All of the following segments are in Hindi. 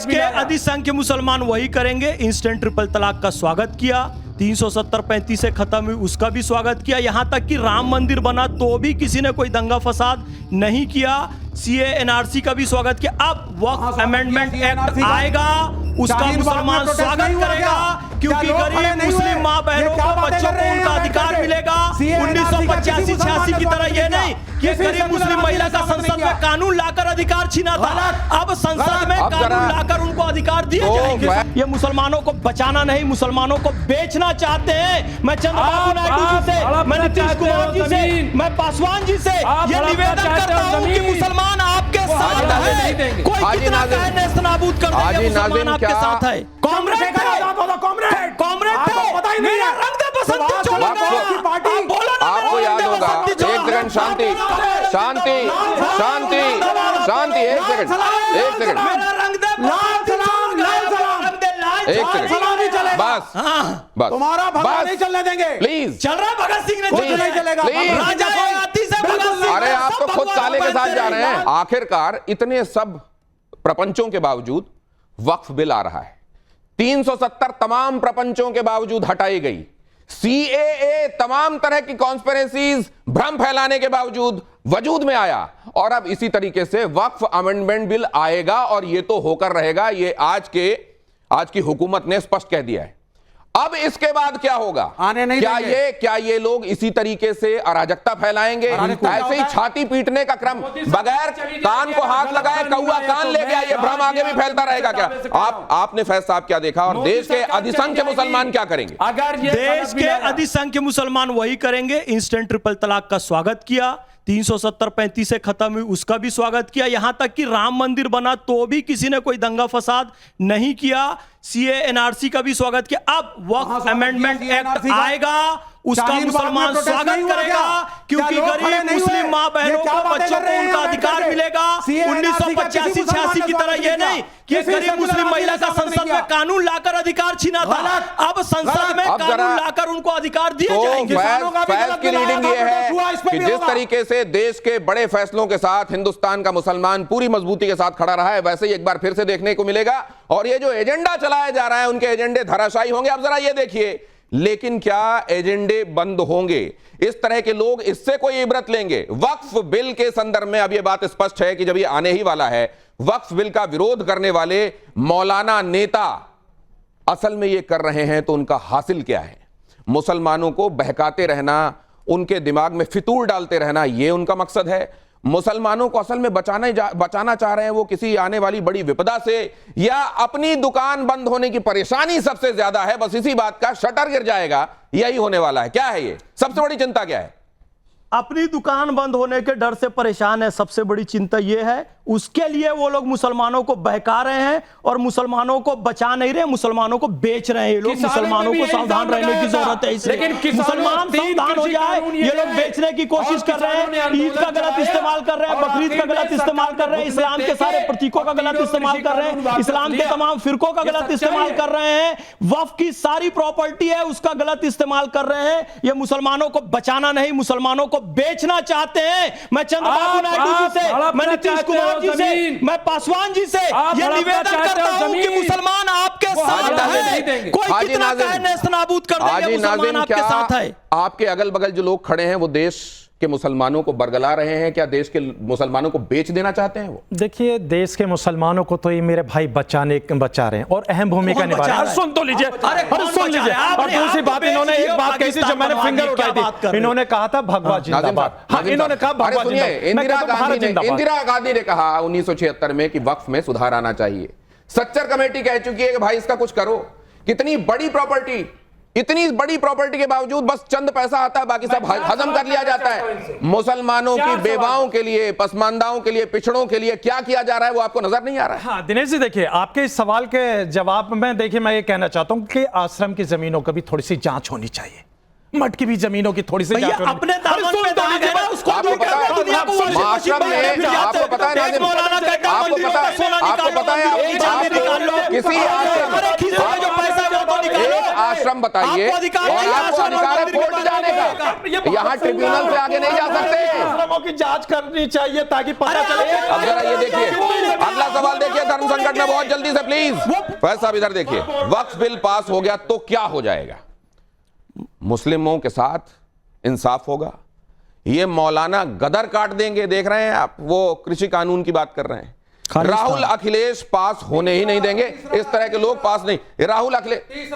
देश के अधिसंख्य मुसलमान वही करेंगे। इंस्टेंट ट्रिपल तलाक का स्वागत किया, 370-35 से खत्म हुई उसका भी स्वागत किया, यहां तक कि राम मंदिर बना तो भी किसी ने कोई दंगा फसाद नहीं किया। सीए एनआरसी का भी स्वागत किया। अब वक्फ अमेंडमेंट एक्ट आएगा, उसका मुसलमान स्वागत करेगा, क्योंकि गरीब मुस्लिम माँ बहनों को, बच्चों को उनका अधिकार मिलेगा। 1985-86 की तरह ये नहीं कि गरीब मुस्लिम महिला का संसद में कानून लाकर अधिकार छीना था, अब संसद में कानून लाकर उनको अधिकार दिए जाएंगे। ये मुसलमानों को बचाना नहीं, मुसलमानों को बेचना चाहते हैं। मैं चंद्रबाबू नायडू जी से, मैं नीतीश कुमार जी से, मैं पासवान जी से ये निवेदन करता हूं कि मुसलमान आपके साथ है। कोई कितना कहे नेस्तनाबूद कर देंगे, मुसलमान आपके साथ है। कॉमरेड मेरा रंग दे बसंती चलेगा। आपको याद होगा, एक सेकंड शांति शांति शांति शांति, एक सेकंड एक सेकंड एक सेकंड, बस बस तुम्हारा भगत नहीं चलने देंगे। प्लीज चल रहा भगत सिंह ने, नहीं चलेगा। राजा आती से भगत सिंह। अरे आप तो खुद काले के साथ जा रहे हैं। आखिरकार इतने सब प्रपंचों के बावजूद वक्फ बिल आ रहा है, 370 तमाम प्रपंचों के बावजूद हटाई गई, सीएए तमाम तरह की कॉन्स्पिरेसीज, भ्रम फैलाने के बावजूद वजूद में आया, और अब इसी तरीके से वक्फ अमेंडमेंट बिल आएगा और यह तो होकर रहेगा। ये आज की हुकूमत ने स्पष्ट कह दिया है। अब इसके बाद क्या होगा? आने नहीं देंगे। क्या ये लोग इसी तरीके से अराजकता फैलाएंगे? ऐसे ही छाती पीटने का क्रम, बगैर कान को हाथ लगाए कौआ कान ले गया, ये भ्रम आगे भी फैलता रहेगा क्या? आपने फैज साहब क्या देखा, और देश के अधिसंख्य मुसलमान क्या करेंगे? देश के अधिसंख्य मुसलमान वही करेंगे। इंस्टेंट ट्रिपल तलाक का स्वागत किया, 370-35 से खत्म हुई उसका भी स्वागत किया, यहां तक कि राम मंदिर बना तो भी किसी ने कोई दंगा फसाद नहीं किया। सीए एनआरसी का भी स्वागत किया। अब वक्फ अमेंडमेंट एक्ट आएगा, उसका मुसलमान स्वागत करेगा, क्योंकि गरीब मुस्लिम माँ बहनों को, बच्चों को उनका अधिकार मिलेगा। 1985-86 की तरह ये नहीं कि गरीब मुस्लिम महिला का संसद में कानून लाकर अधिकार छीना था, अब संसद में कानून लाकर उनको अधिकार दिए जाएंगे। फैज की रीडिंग ये है कि जिस तरीके से देश के बड़े फैसलों के साथ हिंदुस्तान का मुसलमान पूरी मजबूती के साथ खड़ा रहा है, वैसे ही एक बार फिर से देखने को मिलेगा, और ये जो एजेंडा चलाया जा रहा है उनके एजेंडे धराशायी होंगे। अब जरा ये देखिए, लेकिन क्या एजेंडे बंद होंगे? इस तरह के लोग इससे कोई इबरत लेंगे? वक्फ बिल के संदर्भ में अब यह बात स्पष्ट है कि जब यह आने ही वाला है, वक्फ बिल का विरोध करने वाले मौलाना नेता असल में यह कर रहे हैं तो उनका हासिल क्या है? मुसलमानों को बहकाते रहना, उनके दिमाग में फितूर डालते रहना, यह उनका मकसद है। मुसलमानों को असल में बचाना चाह रहे हैं वो किसी आने वाली बड़ी विपदा से, या अपनी दुकान बंद होने की परेशानी सबसे ज्यादा है, बस इसी बात का शटर गिर जाएगा, यही होने वाला है। क्या है ये सबसे बड़ी चिंता? क्या है? अपनी दुकान बंद होने के डर से परेशान है। सबसे बड़ी चिंता यह है, उसके लिए वो लोग मुसलमानों को बहका रहे हैं और मुसलमानों को बचा नहीं रहे, मुसलमानों को बेच रहे हैं। ये लोग मुसलमानों को सावधान रहने की जरूरत है, इसलिए मुसलमान सावधान हो जाए। ये लोग बेचने की कोशिश कर रहे हैं, ईद का गलत इस्तेमाल कर रहे हैं, बकरीद का गलत इस्तेमाल कर रहे हैं, इस्लाम के सारे प्रतीकों का गलत इस्तेमाल कर रहे हैं, इस्लाम के तमाम फिरकों का गलत इस्तेमाल कर रहे हैं, वक्फ की सारी प्रॉपर्टी है उसका गलत इस्तेमाल कर रहे हैं। ये मुसलमानों को बचाना नहीं, मुसलमानों को बेचना चाहते हैं। मैं चंद्रबाबू नायडू जी से, मैं नीतीश कुमार जी से, मैं पासवान जी से ये निवेदन करता हूं कि मुसलमान आपके साथ है। कोई कितना कहे नेस्तनाबूद कर देंगे, मुसलमान आपके साथ है। आपके अगल बगल जो लोग खड़े हैं वो देश के मुसलमानों को बरगला रहे हैं? क्या देश के मुसलमानों को बेच देना चाहते हैं वो? देखिए, देश के मुसलमानों को तो ये मेरे भाई बचा रहे हैं और अहम भूमिका निभा रहे हैं। सुन तो लीजिए, सुन लीजिए। और दूसरी बात, इन्होंने एक बात कही थी जब मैंने फिंगर उठाई थी, इन्होंने कहा था भगवा जिंदाबाद। हाँ, इन्होंने कहा भगवा जिंदाबाद। इंदिरा गांधी ने कहा 1976 में कि वक्फ में सुधार आना चाहिए। सच्चर कमेटी कह चुकी है कि भाई इसका कुछ करो। कितनी बड़ी प्रॉपर्टी, इतनी बड़ी प्रॉपर्टी के बावजूद बस चंद पैसा आता है, बाकी सब हजम कर लिया जाता है। मुसलमानों की बेवाओं के लिए, पसमानदाओं के लिए, पिछड़ों के लिए क्या किया जा रहा है वो आपको नजर नहीं आ रहा है? हाँ दिनेश जी, देखिए आपके इस सवाल के जवाब में देखिए मैं ये कहना चाहता हूं कि आश्रम की जमीनों की भी थोड़ी सी जांच होनी चाहिए, मठ की भी जमीनों की थोड़ी सी जांच होनी। अपने दामन पे दाग है ना, उसको आपको पता है, आपको पता है किसी आश्रम बताइए आपको अधिकार और नहीं, आपको आश्रम अधिकार है मंदिर के कोर्ट बारे जाने में का। यहाँ ट्रिब्यूनल से आगे नहीं जा सकते। आश्रमों की जांच करनी चाहिए ताकि पता चले। अब जरा ये देखिए, अगला सवाल देखिए धर्म संकट में, बहुत जल्दी से प्लीज। फैज साहब इधर देखिए, वक्फ बिल पास हो गया तो क्या हो जाएगा? मुस्लिमों के साथ इंसाफ होगा। ये मौलाना गदर काट देंगे, देख रहे हैं आप, वो कृषि कानून की बात कर रहे हैं। राहुल अखिलेश पास होने ही नहीं देंगे, इस तरह के लोग पास नहीं। राहुल अखिलेश,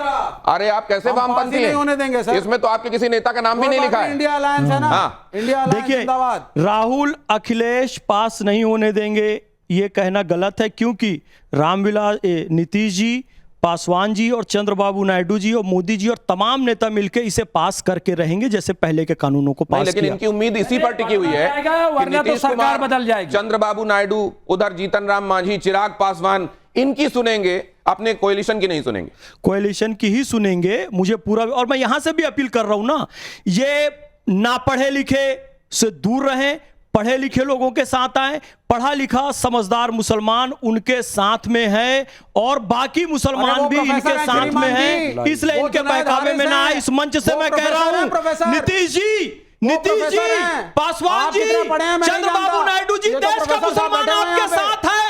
अरे आप कैसे वामपंथी हैं? होने देंगे सर। इसमें तो आपके किसी नेता का नाम भी नहीं लिखा है। इंडिया अलायंस है ना। हाँ। इंडिया अलायंस देखिए, जिंदाबाद। राहुल अखिलेश पास नहीं होने देंगे ये कहना गलत है, क्योंकि रामविलास नीतीश जी, पासवान जी और चंद्रबाबू नायडू जी और मोदी जी और तमाम नेता मिलकर इसे पास करके रहेंगे जैसे पहले के कानूनों को पास लेकिन किया। इनकी उम्मीद इसी पर टिकी हुई है कि नीतीश कुमार, बदल जाएगी। चंद्रबाबू नायडू, उधर जीतन राम मांझी, चिराग पासवान, इनकी सुनेंगे, अपने कोएलिशन की नहीं सुनेंगे। कोएलिशन की ही सुनेंगे, मुझे पूरा। और मैं यहां से भी अपील कर रहा हूं ना, ये ना पढ़े लिखे से दूर रहें, पढ़े लिखे लोगों के साथ आए। पढ़ा लिखा समझदार मुसलमान उनके साथ में है और बाकी मुसलमान भी इनके साथ में है, इसलिए इनके बहकावे में ना आए। इस मंच से मैं कह रहा हूं, नीतीश जी, पासवान जी, चंद्रबाबू नायडू जी, देश का मुसलमान आपके साथ है।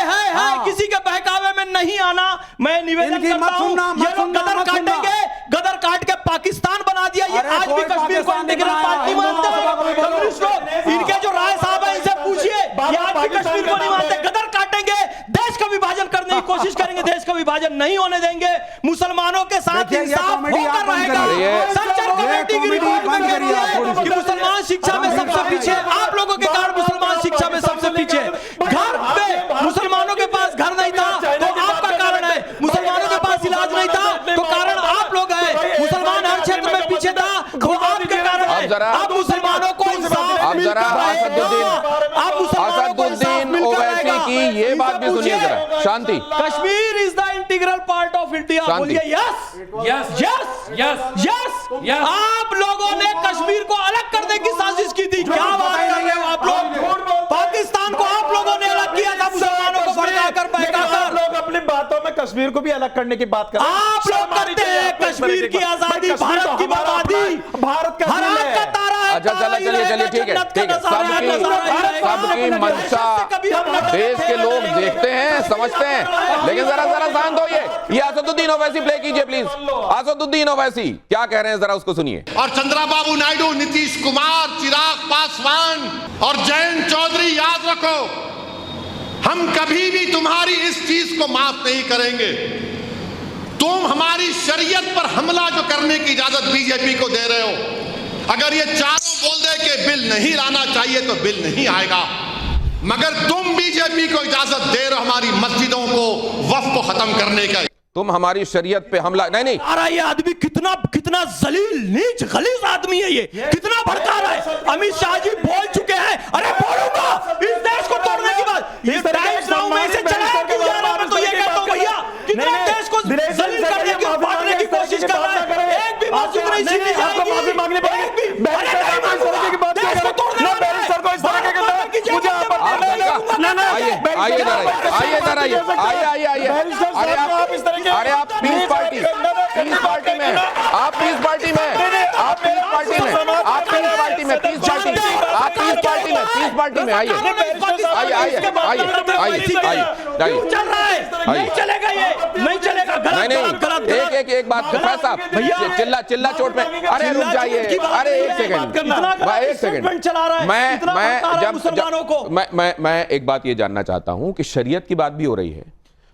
किसी के बहकावे में नहीं आना। मैं निवेदन करता हूं, ये लोग गदर काटेंगे, गदर काट के पाकिस्तान बना दिया। ये आज भी कश्मीर को इंटीग्रल पार्टी मानते हैं कम्युनिस्ट लोग। इनके जो राय साहब है इनसे पूछिए, ये आज भी कश्मीर को नहीं मानते। गदर काटेंगे, देश का विभाजन करने की कोशिश करेंगे, देश का विभाजन नहीं होने देंगे। मुसलमानों के साथ इंसाफ होकर रहेगा। सर्च कमेटी की रिपोर्ट में कह रही है कि मुसलमान शिक्षा में सबसे पीछे, आप लोगों के कारण मुसलमान शिक्षा में सबसे पीछे। घर पे मुसलमानों के पास घर नहीं था तो आपका कारण है, मुसलमानों के पास इलाज नहीं था तो कारण आप लोग हैं। मुसलमान हर क्षेत्र में पीछे था तो आपके कारण है। आप मुसलमानों को आप जरा असदुद्दीन ओवैसी की ये बात भी सुनिए जरा। शांति। Kashmir is the integral part of India. बोलिए yes yes yes yes yes. आप लोगों ने कश्मीर को अलग करने की साजिश की थी। क्या बात कर रहे हो आप लोग? पाकिस्तान को आप लोगों ने अलग किया था, मुसलमानों को भड़काकर बहकाकर। लोग अपनी बातों में कश्मीर को भी अलग करने की बात कर रहे हैं। आप लोग करते हैं कश्मीर की आजादी, भारत की बर्बादी, भारत का भारत का तारा है। अच्छा चलिए ठीक है। सबकी मंशा देश के लोग देखते हैं, समझते हैं, लेकिन जरा शांत होइए। ये असदुद्दीन ओवैसी प्ले कीजिए प्लीज। असदुद्दीन ओवैसी क्या कह रहे हैं, जरा उसको सुनिए। और चंद्रबाबू नायडू, नीतीश कुमार, चिराग पासवान और जयंत चौधरी, याद रखो, हम कभी भी तुम्हारी इस चीज को माफ नहीं करेंगे। तुम हमारी शरीयत पर हमला जो करने की इजाजत बीजेपी को दे रहे हो, अगर ये चारों बोल दे कि बिल नहीं लाना चाहिए तो बिल नहीं आएगा, मगर तुम बीजेपी को इजाजत दे रहे हो हमारी मस्जिदों को, वक्फ को खत्म करने का। तुम हमारी शरीयत पे हमला नहीं। अरे ये आदमी कितना जलील नीच गलीज आदमी है, ये कितना भड़का रहा है। अमित शाह जी बोल चुके हैं, अरे बोलूंगा इस देश को तोड़ने की बात। ये टाइम्स नाउ में इसे चलाया क्यों जा रहा है? मैं तो ये कहता हूं भैया, कितना देश को जलील करने की और बांटने की कोशिश कर रहा है। एक भी मस्जिद नहीं छीनी जाएगी, माफी मांगनी पड़ेगी। देश को तोड़ने अरे आप पीस पार्टी में, आप पीस पार्टी में, आप पीस पार्टी में, आप पीस पार्टी में, पीस पार्टी, आप पीस पार्टी में, पीस पार्टी में आइए, आइए। चल रहा है, नहीं चलेगा, ये नहीं चलेगा। नहीं, एक बात भैया, चिल्ला चोट में। अरे रुक जाइए, अरे एक सेकंड चला रहा है। मैं एक बात ये जानना चाहता हूं कि शरीयत की बात भी हो रही है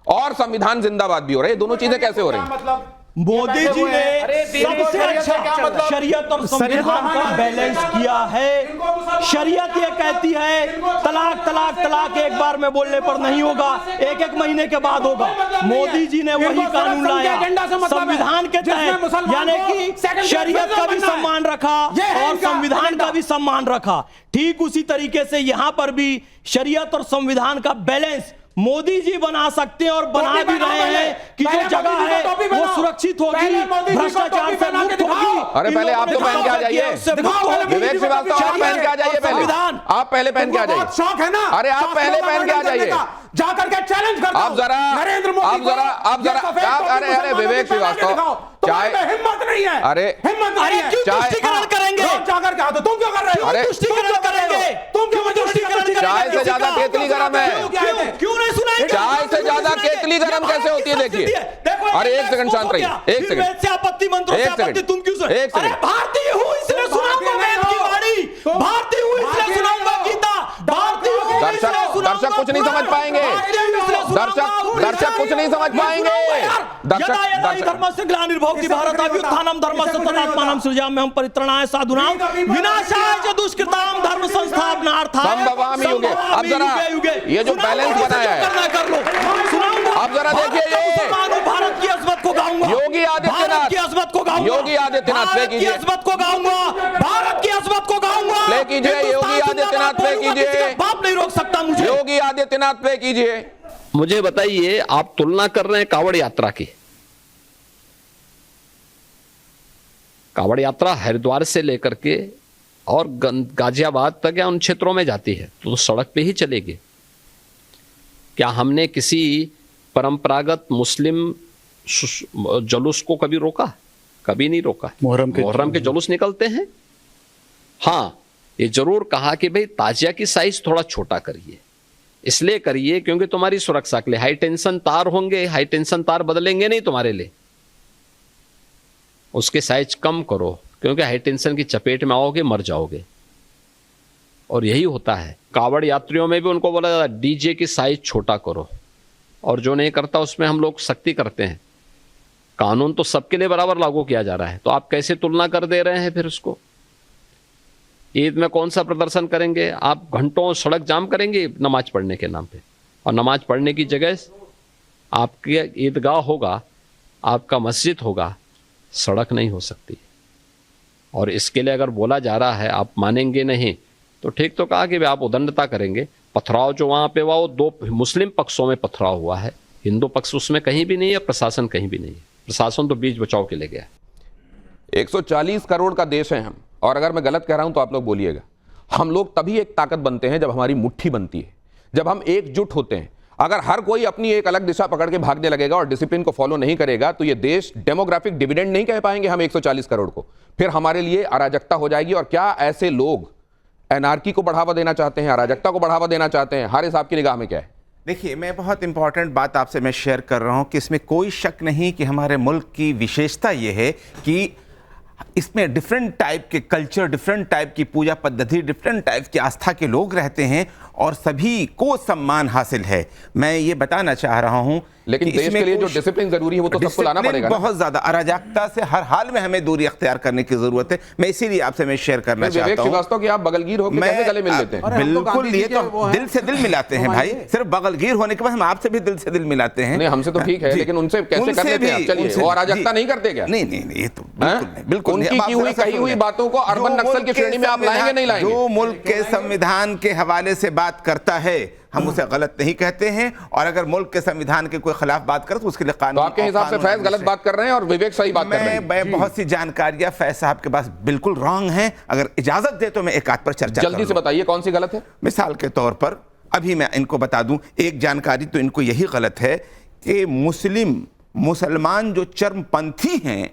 और संविधान जिंदाबाद भी हो रही है, दोनों चीजें कैसे हो रही हैं? मोदी जी ने सबसे अच्छा शरीयत और संविधान का बैलेंस किया है। शरीयत ये कहती है तलाक एक बार में बोलने पर नहीं होगा, एक महीने के बाद होगा। मोदी जी ने वही कानून लाया संविधान के तहत, यानी कि शरीयत का भी सम्मान रखा और संविधान का भी सम्मान रखा। ठीक उसी तरीके से यहां पर भी शरीयत और संविधान का बैलेंस मोदी जी बना सकते हैं और बना भी रहे हैं कि जो जगह है वो सुरक्षित होगी, भ्रष्टाचार से मुक्त होगी। अरे पहले आप तो पहन के आ जाइए, विवेक श्रीवास्तव, आप पहन के आ जाइए, पहले आप पहले पहन के आ जाइए। शौक है ना, अरे आप पहले पहन के आ जाइए। जाकर के चैलेंज करता हूं। आप जरा नरेंद्र मोदी अरे विवेक श्रीवास्तव, चाय हिम्मत नहीं है, अरे हिम्मत नहीं है। क्यों तुष्टिकरण करेंगे? जाकर के तुम क्यों कर रहे हो? अरे तुष्टिकरण करेंगे? तुम क्यों तुष्टिकरण? चाय से ज्यादा केतली गरम है। क्यों नहीं सुनाएंगे? चाय से ज्यादा केतली गरम कैसे होती है? देखिए, अरे एक सेकंड शांत रहिए, एक सेकंड, से आपत्ति, मंत्रों से आपत्ति, तुम क्यों सुन? एक सेकंड। अरे भारतीय हूँ इसलिए सुनाऊंगा वेद की वाणी, भारतीय हूँ इसलिए सुनाऊंगा गीता, भारतीय हूँ दर्शक कुछ नहीं समझ पाएंगे, दर्शक कुछ नहीं समझ पाएंगे। धर्मस्य ग्लानिर्भवति भारत अभ्युत्थानम धर्मस्य तदात्मानं सृजाम्यहं परित्राणाय साधूनां विनाशाय च दुष्कृतां धर्म संस्थापनार्थाय संभवामि युगे। अब जरा ये जो बैलेंस बनाया है, कर लो, सुनाऊंगा। अब जरा देखिए, ये भारत की अजमत को गाऊंगा, योगी आदित्यनाथ की अजमत को गाऊंगा, योगी आदित्यनाथ प्ले कीजिए, अजमत को गाऊंगा, भारत की अजमत को गाऊंगा, प्ले कीजिए, योगी आदित्यनाथ प्ले कीजिए, बाप नहीं रोक सकता मुझे, योगी आदित्यनाथ प्ले कीजिए। मुझे बताइए, आप तुलना कर रहे हैं कावड़ यात्रा की। कावड़ यात्रा हरिद्वार से लेकर के और गाजियाबाद तक या उन क्षेत्रों में जाती है तो सड़क पे ही चलेगी। क्या हमने किसी परंपरागत मुस्लिम जुलूस को कभी रोका? कभी नहीं रोका। मुहर्रम के जुलूस निकलते हैं। हाँ, ये जरूर कहा कि भाई ताजिया की साइज थोड़ा छोटा करिए, इसलिए करिए क्योंकि तुम्हारी सुरक्षा के लिए हाई टेंशन तार होंगे, हाई टेंशन तार बदलेंगे नहीं तुम्हारे लिए, उसके साइज कम करो क्योंकि हाई टेंशन की चपेट में आओगे मर जाओगे। और यही होता है कावड़ यात्रियों में भी, उनको बोला जाता है डीजे की साइज छोटा करो, और जो नहीं करता उसमें हम लोग सख्ती करते हैं। कानून तो सबके लिए बराबर लागू किया जा रहा है, तो आप कैसे तुलना कर दे रहे हैं फिर उसको? ईद में कौन सा प्रदर्शन करेंगे आप? घंटों सड़क जाम करेंगे नमाज पढ़ने के नाम पे, और नमाज पढ़ने की जगह आपके ईदगाह होगा, आपका मस्जिद होगा, सड़क नहीं हो सकती। और इसके लिए अगर बोला जा रहा है आप मानेंगे नहीं, तो ठीक तो कहा कि आप उदंडता करेंगे। पथराव जो वहां पे हुआ वो दो मुस्लिम पक्षों में पथराव हुआ है, हिंदू पक्ष उसमें कहीं भी नहीं है, प्रशासन कहीं भी नहीं है। प्रशासन तो बीच बचाव के लिए गया। 140 करोड़ का देश है हम, और अगर मैं गलत कह रहा हूं तो आप लोग बोलिएगा। हम लोग तभी एक ताकत बनते हैं जब हमारी मुट्ठी बनती है, जब हम एकजुट होते हैं। अगर हर कोई अपनी एक अलग दिशा पकड़ के भागने लगेगा और डिसिप्लिन को फॉलो नहीं करेगा तो ये देश डेमोग्राफिक डिविडेंड नहीं कह पाएंगे हम 140 करोड़ को, फिर हमारे लिए अराजकता हो जाएगी। और क्या ऐसे लोग एनार्की को बढ़ावा देना चाहते हैं, अराजकता को बढ़ावा देना चाहते हैं? हारिस, आपकी निगाह में क्या है? देखिए, मैं बहुत इंपॉर्टेंट बात आपसे मैं शेयर कर रहा हूं कि इसमें कोई शक नहीं कि हमारे मुल्क की विशेषता यह है कि इसमें डिफरेंट टाइप के कल्चर, डिफरेंट टाइप की पूजा पद्धति, डिफरेंट टाइप की आस्था के लोग रहते हैं और सभी को सम्मान हासिल है। मैं ये बताना चाह रहा हूं, लेकिन देश के लिए जो डिसिप्लिन जरूरी है वो तो सबको लाना पड़ेगा ना? बहुत ज्यादा अराजकता से हर हाल में हमें दूरी अख्तियार करने की जरूरत है। मैं इसीलिए आपसे मैं शेयर करना चाहता हूं। विवेक श्रीवास्तव की आप बगलगीर होकर कैसे गले मिल लेते हैं? बिल्कुल, ये तो दिल से दिल मिलाते हैं भाई। सिर्फ बगलगीर होने के बाद हम आपसे भी दिल से दिल मिलाते हैं। नहीं, हमसे तो ठीक है, लेकिन उनसे कैसे कर लेते हैं? चलिए, वो अराजकता नहीं करते क्या? नहीं नहीं, ये तो बिल्कुल उनकी की हुई कही हुई बातों को अर्बन नक्सल की श्रेणी में आप लाएंगे नहीं लाएंगे? जो मुल्क के संविधान के हवाले से बात करता है हम उसे गलत नहीं कहते हैं, और अगर मुल्क के संविधान के कोई खिलाफ बात करे तो उसके लिए कानून। तो आपके हिसाब से फैज गलत बात कर रहे हैं और विवेक सही बात कर रहे हैं? मैं बहुत सी जानकारियां फैज साहब के पास बिल्कुल रॉन्ग हैं। अगर इजाजत दे तो मैं एक आध पर चर्चा जल्दी से बताइए कौन सी गलत है। मिसाल के तौर पर अभी मैं इनको बता दूं, एक जानकारी तो इनको यही गलत है कि मुसलमान जो चरमपंथी हैं,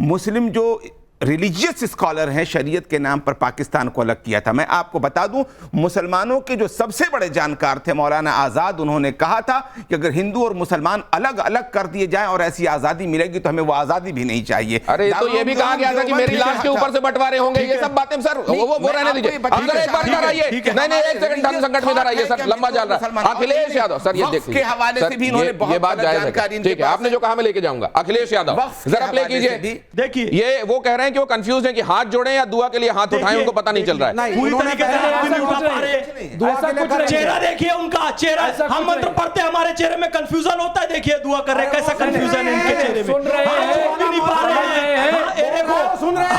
मुस्लिम जो रिलीजियस स्कॉलर हैं, शरीयत के नाम पर पाकिस्तान को अलग किया था। मैं आपको बता दूं, मुसलमानों के जो सबसे बड़े जानकार थे मौलाना आज़ाद, उन्होंने कहा था कि अगर हिंदू और मुसलमान अलग अलग कर दिए जाएं और ऐसी आज़ादी मिलेगी तो हमें वो आज़ादी भी नहीं चाहिए। अरे तो ये भी कहा गया था कि मेरी लाश के ऊपर से बंटवारे होंगे, ये सब बातें सर वो रहने दीजिए। अब जरा एक बार इधर आइए, नहीं एक सेकंड, धर्म संकट में इधर आइए सर, लंबा चल रहा है। अखिलेश यादव सर, ये देखिए के हवाले से भी इन्होंने बहुत बात जायज है, ठीक है, आपने जो कहा मैं लेके जाऊंगा। अखिलेश यादव जरा प्ले कीजिए। देखिए, ये वो कह रहे हैं कि वो कंफ्यूज है कि हाथ जोड़ें या दुआ के लिए हाथ उठाएं, उनको पता नहीं चल रहा है। पूरी तरीके से हाथ नहीं उठा पा रहे। चेहरा देखिए उनका, चेहरा, हम मंत्र पढ़ते हमारे चेहरे में कंफ्यूजन होता है। देखिए दुआ कर रहे हैं, कैसा कंफ्यूजन है इनके चेहरे में, सुन रहे हैं, नहीं पा रहे हैं, देखो सुन रहे हैं।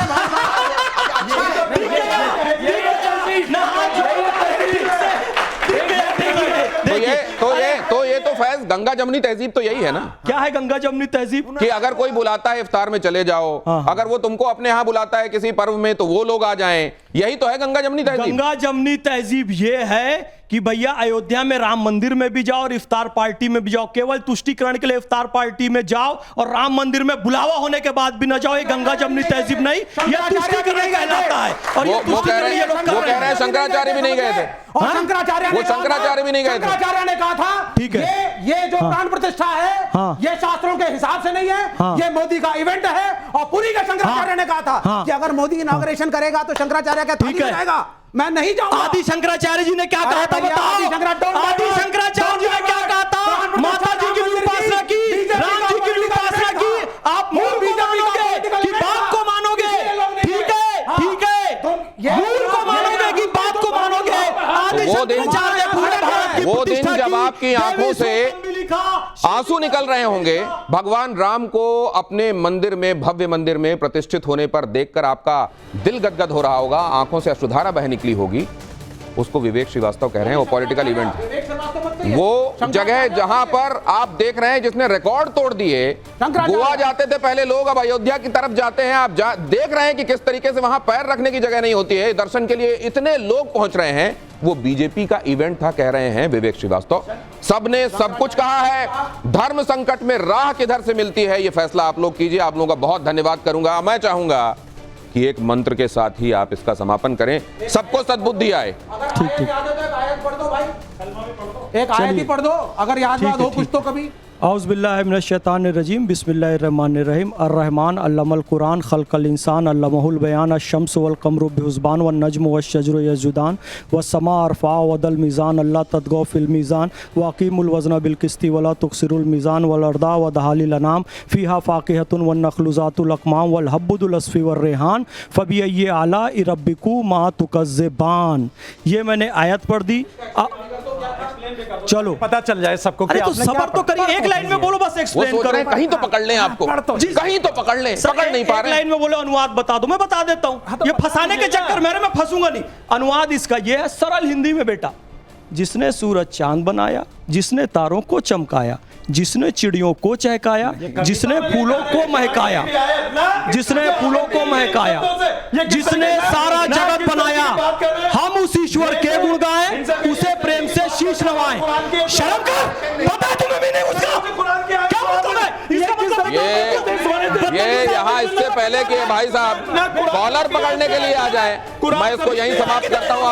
तो ये तो फैज गंगा जमुनी तहजीब तो यही है ना? क्या है गंगा जमुनी तहजीब? कि अगर कोई बुलाता है इफ्तार में चले जाओ, अगर वो तुमको अपने यहाँ बुलाता है किसी पर्व में तो वो लोग आ जाएं, यही तो है गंगा जमनी तहजीब। गंगा जमनी तहजीब ये है कि भैया अयोध्या में राम मंदिर में भी जाओ और इफ्तार पार्टी में भी जाओ, केवल तुष्टिकरण के लिए इफ्तार पार्टी में जाओ और राम मंदिर में बुलावा होने के बाद भी न जाओ, ये गंगा जमनी तहजीब नहीं, ये तुष्टिकरण कहलाता है। और ये वो कह रहे हैं शंकराचार्य भी नहीं गए थे, और शंकराचार्य भी नहीं गए थे। शंकराचार्य ने कहा था ठीक है, ये जो प्राण प्रतिष्ठा है ये शास्त्रों के हिसाब से नहीं है, ये मोदी का इवेंट है। और पूरी का शंकराचार्य ने कहा था कि अगर मोदी इनॉग्रेशन करेगा तो शंकराचार्य का थाली बनाएगा, मैं नहीं जाऊंगा। आदि शंकराचार्य जी ने क्या कहा था बताओ? आदि शंकराचार्य जी ने क्या कहा था? माता जी की भी उपासना की, राम जी की भी उपासना की, आप मूल को मानोगे कि बात को मानोगे? ठीक है, ठीक है, मूल को मानोगे कि बात को मानोगे? आदि शंकराचार्य पूरे भारत की वो दिन प्रतिष्ठा जब की, आपकी आंखों से आंसू निकल रहे होंगे, भगवान राम को अपने मंदिर में, भव्य मंदिर में प्रतिष्ठित होने पर देखकर आपका दिल गदगद हो रहा होगा, आंखों से अश्रुधारा बह निकली होगी। उसको विवेक श्रीवास्तव कह रहे हैं, वो पॉलिटिकल इवेंट है। वो जगह जहां पर आप देख रहे हैं जिसने रिकॉर्ड तोड़ दिए, गोवा जाते थे पहले लोग, अब अयोध्या की तरफ जाते हैं। आप देख रहे हैं कि किस तरीके से वहां पैर रखने की जगह नहीं होती है, दर्शन के लिए इतने लोग पहुंच रहे हैं। वो बीजेपी का इवेंट था, कह रहे हैं विवेक श्रीवास्तव। सबने सब कुछ कहा है, धर्म संकट में राह किधर से मिलती है, ये फैसला आप लोग कीजिए। आप लोगों का बहुत धन्यवाद करूंगा। मैं चाहूंगा कि एक मंत्र के साथ ही आप इसका समापन करें, सबको सद्बुद्धि आए। ठीक ठीक, आयत पढ़ दो भाई, एक आयत ही पढ़ दो अगर याद हो कुछ तो कभी। औज़ुबिल्लाहि मिनश्शैतानिर्रजीम, बिस्मिल्लाहिर्रहमानिर्रहीम। अर्रहमान अल्लमल कुरान खल्क़ल इंसान अल्लमहुल बयान अश-शम्सु वल क़मरु बिहुस्बान वन नज्मु वश-शजरु यस्जुदान वस्समा अरफ़ा वदल मीज़ान अल्ला ततगौ फ़िल मीज़ान वअक़ीमुल वज़्न बिल क़िस्ति वला तुक़सिरुल मीज़ान वल अर्दा वदहालिल अनाम फ़ीहा फ़ाक़िहतुन वन नख़्लु ज़ातुल अक़माम वल हब्बुल अस्फ़ी वर रेहान फ़बिअय्यि आलाइ रब्बिकुमा तुकज़्ज़िबान। ये मैंने आयत पढ़ दी। चलो पता चल जाए सबको कि अरे तो आपने सबर तो करिए, एक लाइन में बोलो, बस वो एक्सप्लेन सोच रहे करो। हैं कहीं तो पकड़ लें आपको, कहीं तो पकड़ लें, पकड़ नहीं पा एक रहे। लाइन में बोलो अनुवाद बता दो, मैं बता देता हूं। ये फंसाने के चक्कर मेरे में फंसूंगा नहीं। अनुवाद इसका ये है सरल हिंदी में बेटा। जिसने सूरज चांद बनाया, जिसने तारों को चमकाया, जिसने चिड़ियों को चहकाया, जिसने फूलों को महकाया, जिसने फूलों को महकाया, जिसने सारा जगत बनाया, हम उस ईश्वर के गुण गाएं, उसे प्रेम से शीश नवाएं। शर्म कर, पता है तुम्हें भी नहीं उसका क्या मतलब है? इसका मतलब ये यहाँ इससे पहले कि भाई साहब कॉलर पकड़ने के लिए आ जाए, मैं इसको यहीं समाप्त करता हूँ।